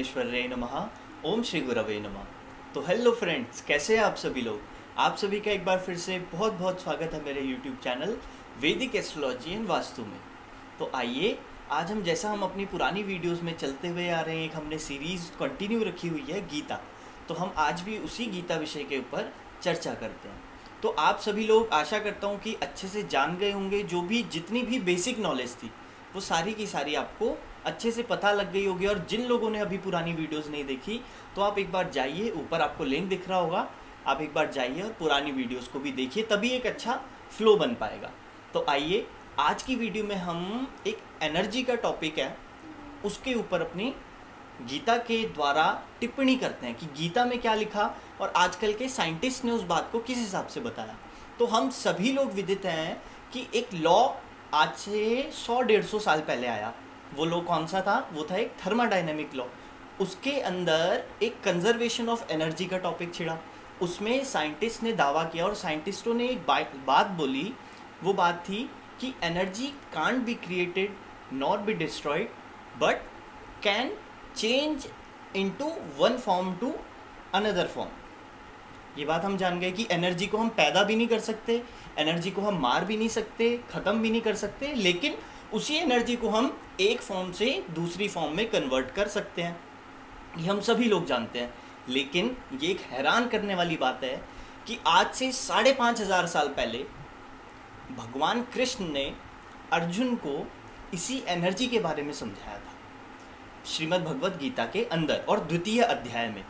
परमेश्वराय नमः। ओम श्री गुरवे नमः। तो हेलो फ्रेंड्स, कैसे हैं आप सभी लोग। आप सभी का एक बार फिर से बहुत बहुत स्वागत है मेरे यूट्यूब चैनल वैदिक एस्ट्रोलॉजी एंड वास्तु में। तो आइए आज हम अपनी पुरानी वीडियोस में चलते हुए आ रहे हैं। एक हमने सीरीज़ कंटिन्यू रखी हुई है गीता, तो हम आज भी उसी गीता विषय के ऊपर चर्चा करते हैं। तो आप सभी लोग आशा करता हूँ कि अच्छे से जान गए होंगे। जो भी जितनी भी बेसिक नॉलेज थी वो सारी की सारी आपको अच्छे से पता लग गई होगी। और जिन लोगों ने अभी पुरानी वीडियोस नहीं देखी तो आप एक बार जाइए, ऊपर आपको लिंक दिख रहा होगा, आप एक बार जाइए और पुरानी वीडियोस को भी देखिए, तभी एक अच्छा फ्लो बन पाएगा। तो आइए आज की वीडियो में हम एक एनर्जी का टॉपिक है उसके ऊपर अपनी गीता के द्वारा टिप्पणी करते हैं कि गीता में क्या लिखा और आजकल के साइंटिस्ट ने उस बात को किस हिसाब से बताया। तो हम सभी लोग विदित हैं कि एक लॉ आज से 100-150 साल पहले आया। वो लॉ कौन सा था? वो था एक थर्मोडायनेमिक लॉ। उसके अंदर एक कंजर्वेशन ऑफ एनर्जी का टॉपिक छिड़ा। उसमें साइंटिस्ट ने दावा किया और साइंटिस्टों ने एक बात बोली। वो बात थी कि energy can't be created not be destroyed but can change into one form to another form. ये बात हम जान गए कि एनर्जी को हम पैदा भी नहीं कर सकते, एनर्जी को हम मार भी नहीं सकते, ख़त्म भी नहीं कर सकते, लेकिन उसी एनर्जी को हम एक फॉर्म से दूसरी फॉर्म में कन्वर्ट कर सकते हैं। ये हम सभी लोग जानते हैं। लेकिन ये एक हैरान करने वाली बात है कि आज से 5,500 साल पहले भगवान कृष्ण ने अर्जुन को इसी एनर्जी के बारे में समझाया था श्रीमद् भगवत गीता के अंदर और द्वितीय अध्याय में।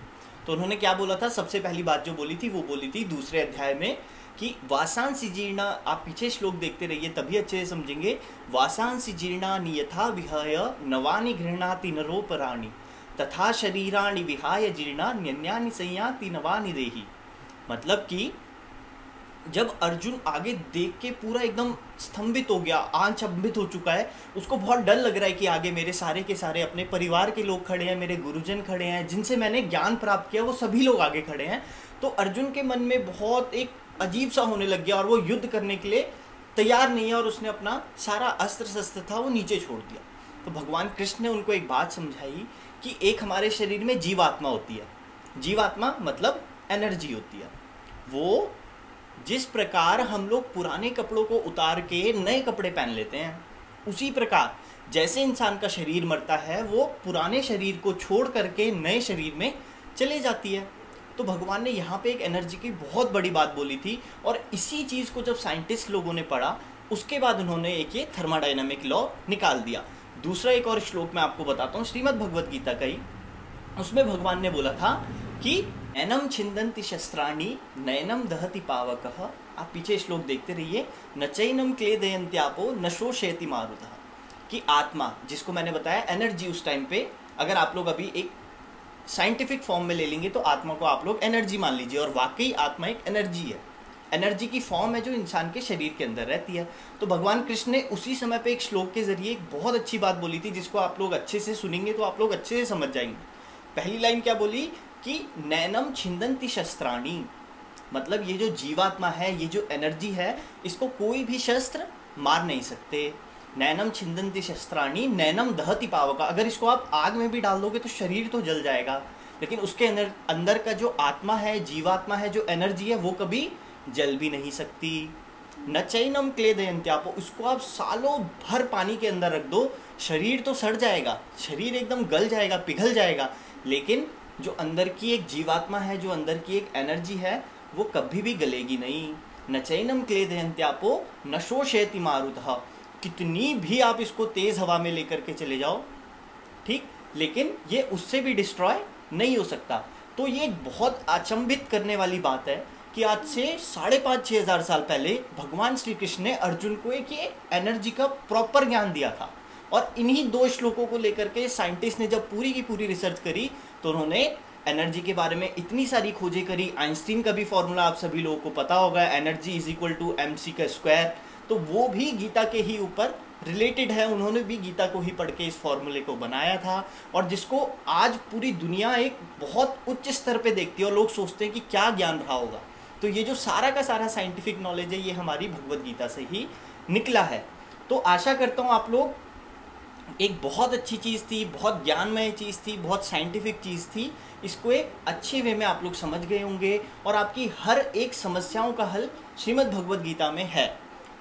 तो उन्होंने क्या बोला था? सबसे पहली बात जो बोली थी वो बोली थी दूसरे अध्याय में कि वासांसि जीर्णा, आप पीछे श्लोक देखते रहिए तभी अच्छे से समझेंगे। वासांसि जीर्णानि यथा विहाय नवानि गृह्णाति नरोपराणि तथा शरीराणि विहाय जीर्णा न्यन्यानि संयाति नवानि देहि। मतलब कि जब अर्जुन आगे देख के पूरा एकदम स्तंभित हो गया, आंचंभित हो चुका है, उसको बहुत डर लग रहा है कि आगे मेरे सारे के सारे अपने परिवार के लोग खड़े हैं, मेरे गुरुजन खड़े हैं, जिनसे मैंने ज्ञान प्राप्त किया वो सभी लोग आगे खड़े हैं। तो अर्जुन के मन में बहुत एक अजीब सा होने लग गया और वो युद्ध करने के लिए तैयार नहीं है और उसने अपना सारा अस्त्र शस्त्र था वो नीचे छोड़ दिया। तो भगवान कृष्ण ने उनको एक बात समझाई कि एक हमारे शरीर में जीवात्मा होती है। जीवात्मा मतलब एनर्जी होती है। वो जिस प्रकार हम लोग पुराने कपड़ों को उतार के नए कपड़े पहन लेते हैं, उसी प्रकार जैसे इंसान का शरीर मरता है वो पुराने शरीर को छोड़ करके नए शरीर में चले जाती है। तो भगवान ने यहाँ पे एक एनर्जी की बहुत बड़ी बात बोली थी और इसी चीज़ को जब साइंटिस्ट लोगों ने पढ़ा उसके बाद उन्होंने एक ये थर्मोडायनामिक लॉ निकाल दिया। दूसरा एक और श्लोक मैं आपको बताता हूँ श्रीमद् भगवत गीता का ही। उसमें भगवान ने बोला था कि नैनम छिंदन्ति शस्त्राणि नैनम दहति पावकः। आप पीछे श्लोक देखते रहिए। न चैनम क्लेदयन्त्यापो न शोषयति मारुतः। कि आत्मा, जिसको मैंने बताया एनर्जी, उस टाइम पे अगर आप लोग अभी एक साइंटिफिक फॉर्म में ले लेंगे तो आत्मा को आप लोग एनर्जी मान लीजिए, और वाकई आत्मा एक एनर्जी है। एनर्जी की फॉर्म है जो इंसान के शरीर के अंदर रहती है। तो भगवान कृष्ण ने उसी समय पे एक श्लोक के जरिए एक बहुत अच्छी बात बोली थी जिसको आप लोग अच्छे से सुनेंगे तो आप लोग अच्छे से समझ जाएंगे। पहली लाइन क्या बोली कि नैनम छिंदन्ति शस्त्राणि, मतलब ये जो जीवात्मा है, ये जो एनर्जी है, इसको कोई भी शस्त्र मार नहीं सकते। नैनम छिंदन्ति शस्त्राणि नैनम दहति पावका। अगर इसको आप आग में भी डाल दोगे तो शरीर तो जल जाएगा, लेकिन उसके अंदर का जो आत्मा है, जीवात्मा है, जो एनर्जी है, वो कभी जल भी नहीं सकती। न चैनम क्लेदयन्त्यापो, इसको आप सालों भर पानी के अंदर रख दो, शरीर तो सड़ जाएगा, शरीर एकदम गल जाएगा, पिघल जाएगा, लेकिन जो अंदर की एक जीवात्मा है, जो अंदर की एक एनर्जी है, वो कभी भी गलेगी नहीं। न चैनम क्लेदयन्त्यापो न शोषयति मारुतः। कितनी भी आप इसको तेज़ हवा में लेकर के चले जाओ, ठीक, लेकिन ये उससे भी डिस्ट्रॉय नहीं हो सकता। तो ये बहुत अचंभित करने वाली बात है कि आज से 5,500-6 हज़ार साल पहले भगवान श्री कृष्ण ने अर्जुन को एक ये एनर्जी का प्रॉपर ज्ञान दिया था। और इन्हीं 2 श्लोकों को लेकर के साइंटिस्ट ने जब पूरी की पूरी रिसर्च करी तो उन्होंने एनर्जी के बारे में इतनी सारी खोजें करी। आइंस्टीन का भी फॉर्मूला आप सभी लोगों को पता होगा, energy is equal to mc²। तो वो भी गीता के ही ऊपर रिलेटेड है। उन्होंने भी गीता को ही पढ़ के इस फॉर्मूले को बनाया था और जिसको आज पूरी दुनिया एक बहुत उच्च स्तर पे देखती है और लोग सोचते हैं कि क्या ज्ञान रहा होगा। तो ये जो सारा का सारा साइंटिफिक नॉलेज है, ये हमारी भगवत गीता से ही निकला है। तो आशा करता हूँ आप लोग एक बहुत अच्छी चीज़ थी, बहुत ज्ञानमय चीज़ थी, बहुत साइंटिफिक चीज़ थी। इसको एक अच्छे वे में आप लोग समझ गए होंगे और आपकी हर एक समस्याओं का हल श्रीमद् भगवद गीता में है।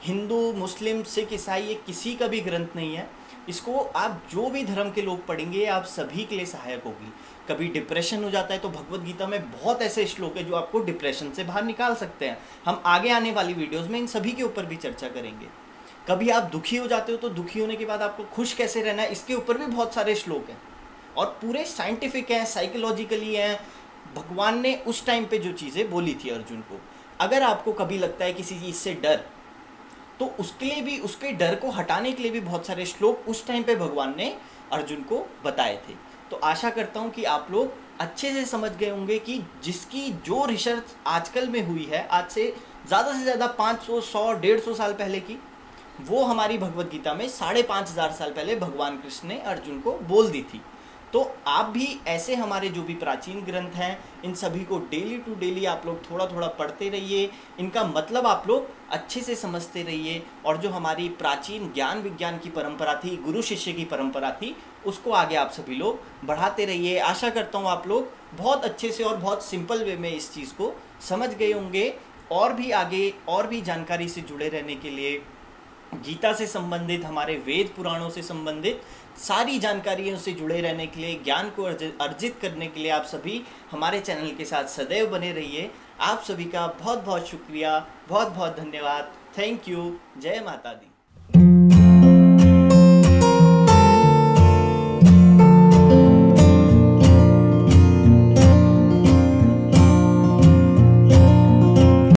हिंदू, मुस्लिम, सिख, ईसाई, ये किसी का भी ग्रंथ नहीं है। इसको आप जो भी धर्म के लोग पढ़ेंगे आप सभी के लिए सहायक होगी। कभी डिप्रेशन हो जाता है तो भगवद गीता में बहुत ऐसे श्लोक है जो आपको डिप्रेशन से बाहर निकाल सकते हैं। हम आगे आने वाली वीडियोज़ में इन सभी के ऊपर भी चर्चा करेंगे। कभी आप दुखी हो जाते हो तो दुखी होने के बाद आपको खुश कैसे रहना है, इसके ऊपर भी बहुत सारे श्लोक हैं और पूरे साइंटिफिक हैं, साइकोलॉजिकली हैं। भगवान ने उस टाइम पे जो चीज़ें बोली थी अर्जुन को। अगर आपको कभी लगता है किसी चीज़ से डर, तो उसके लिए भी, उसके डर को हटाने के लिए भी बहुत सारे श्लोक उस टाइम पे भगवान ने अर्जुन को बताए थे। तो आशा करता हूँ कि आप लोग अच्छे से समझ गए होंगे कि जिसकी जो रिसर्च आजकल में हुई है, आज से ज़्यादा 500, 100, 150 साल पहले की, वो हमारी भगवद गीता में 5,500 साल पहले भगवान कृष्ण ने अर्जुन को बोल दी थी। तो आप भी ऐसे हमारे जो भी प्राचीन ग्रंथ हैं, इन सभी को डेली टू डेली आप लोग थोड़ा थोड़ा पढ़ते रहिए। इनका मतलब आप लोग अच्छे से समझते रहिए और जो हमारी प्राचीन ज्ञान विज्ञान की परंपरा थी, गुरु शिष्य की परंपरा थी, उसको आगे आप सभी लोग बढ़ाते रहिए। आशा करता हूँ आप लोग बहुत अच्छे से और बहुत सिंपल वे में इस चीज़ को समझ गए होंगे। और भी आगे और भी जानकारी से जुड़े रहने के लिए, गीता से संबंधित, हमारे वेद पुराणों से संबंधित सारी जानकारियों से जुड़े रहने के लिए, ज्ञान को अर्जित करने के लिए आप सभी हमारे चैनल के साथ सदैव बने रहिए। आप सभी का बहुत बहुत शुक्रिया, बहुत बहुत धन्यवाद। Thank you. जय माता दी।